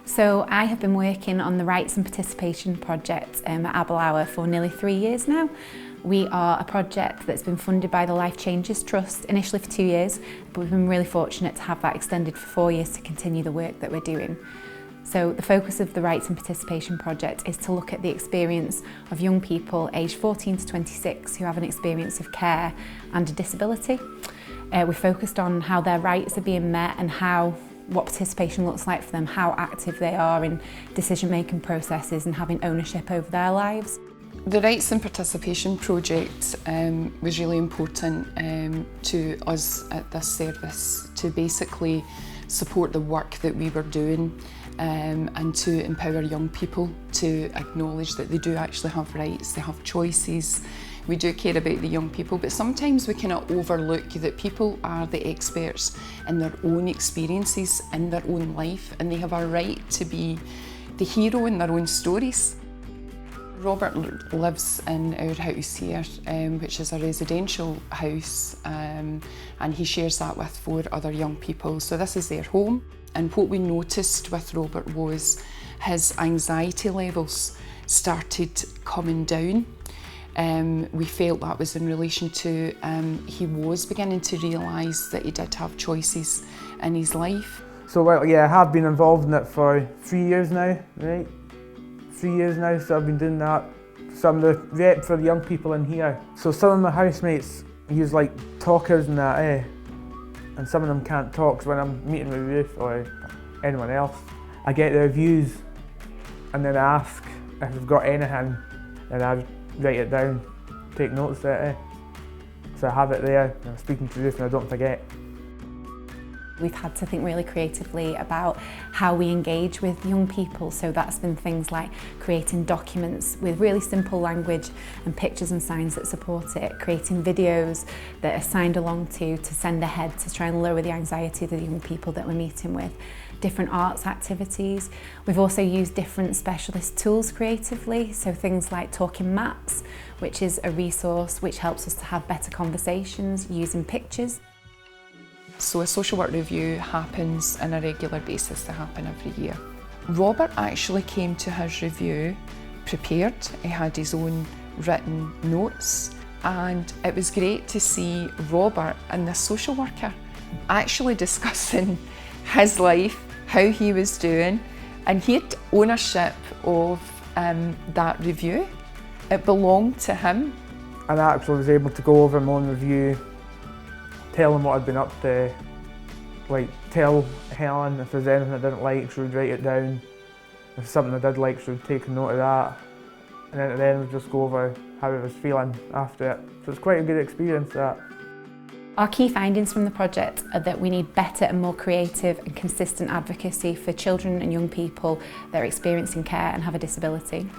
So I have been working on the Rights and Participation project at Aberlour for nearly 3 years now. We are a project that's been funded by the Life Changes Trust, initially for 2 years, but we've been really fortunate to have that extended for 4 years to continue the work that we're doing. So the focus of the Rights and Participation project is to look at the experience of young people aged 14 to 26 who have an experience of care and a disability. We're focused on how their rights are being met and what participation looks like for them, how active they are in decision-making processes and having ownership over their lives. The Rights and Participation project was really important to us at this service to basically support the work that we were doing and to empower young people to acknowledge that they do actually have rights, they have choices. We do care about the young people, but sometimes we cannot overlook that people are the experts in their own experiences, in their own life, and they have a right to be the hero in their own stories. Robert lives in our house here, which is a residential house, and he shares that with 4 other young people. So this is their home. And what we noticed with Robert was his anxiety levels started coming down. We felt that was in relation to he was beginning to realise that he did have choices in his life. So well, yeah, I have been involved in it for 3 years now, right? 3 years now, so I've been doing that. So I'm the rep for the young people in here. So some of my housemates use like talkers and that, and some of them can't talk, so when I'm meeting with Ruth or anyone else, I get their views and then I ask if they've got anything and I write it down, take notes of it. So I have it there, and I'm speaking to Ruth and I don't forget. We've had to think really creatively about how we engage with young people, so that's been things like creating documents with really simple language and pictures and signs that support it, creating videos that are signed along to send ahead to try and lower the anxiety of the young people that we're meeting with, different arts activities. We've also used different specialist tools creatively, so things like Talking Maps, which is a resource which helps us to have better conversations using pictures. So a social work review happens on a regular basis, they happen every year. Robert actually came to his review prepared, he had his own written notes, and it was great to see Robert and the social worker actually discussing his life, how he was doing, and he had ownership of that review. It belonged to him. And I actually was able to go over my own review, tell them what I'd been up to, like tell Helen if there's anything I didn't like, she would write it down. If there's something I did like, she would take a note of that. And then at the end we'd just go over how I was feeling after it. So it's quite a good experience, that. Our key findings from the project are that we need better and more creative and consistent advocacy for children and young people that are experiencing care and have a disability.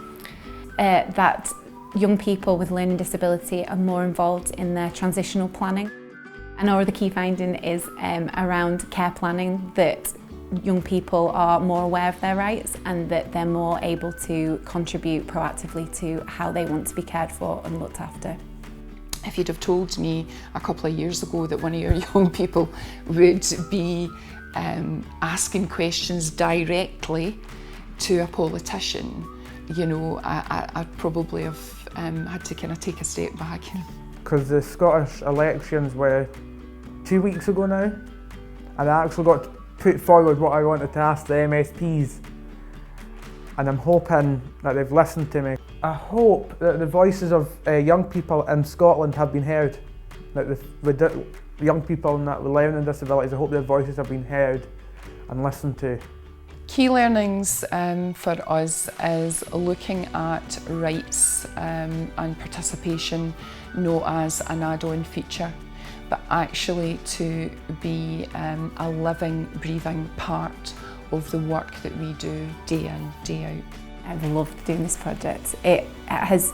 That young people with learning disability are more involved in their transitional planning. And our other key finding is around care planning, that young people are more aware of their rights and that they're more able to contribute proactively to how they want to be cared for and looked after. If you'd have told me a couple of years ago that one of your young people would be asking questions directly to a politician, you know, I'd probably have had to kind of take a step back. Because the Scottish elections were 2 weeks ago now, and I actually got to put forward what I wanted to ask the MSPs, and I'm hoping that they've listened to me. I hope that the voices of young people in Scotland have been heard, that the young people that with learning disabilities, I hope their voices have been heard and listened to. Key learnings for us is looking at rights and participation not as an add-on feature, but actually to be a living, breathing part of the work that we do day in, day out. I've loved doing this project. It has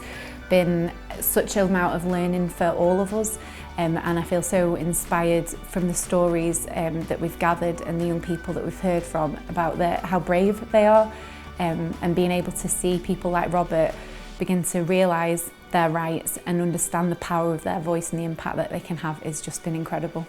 been such an amount of learning for all of us, and I feel so inspired from the stories that we've gathered and the young people that we've heard from about how brave they are, and being able to see people like Robert begin to realise their rights and understand the power of their voice and the impact that they can have has just been incredible.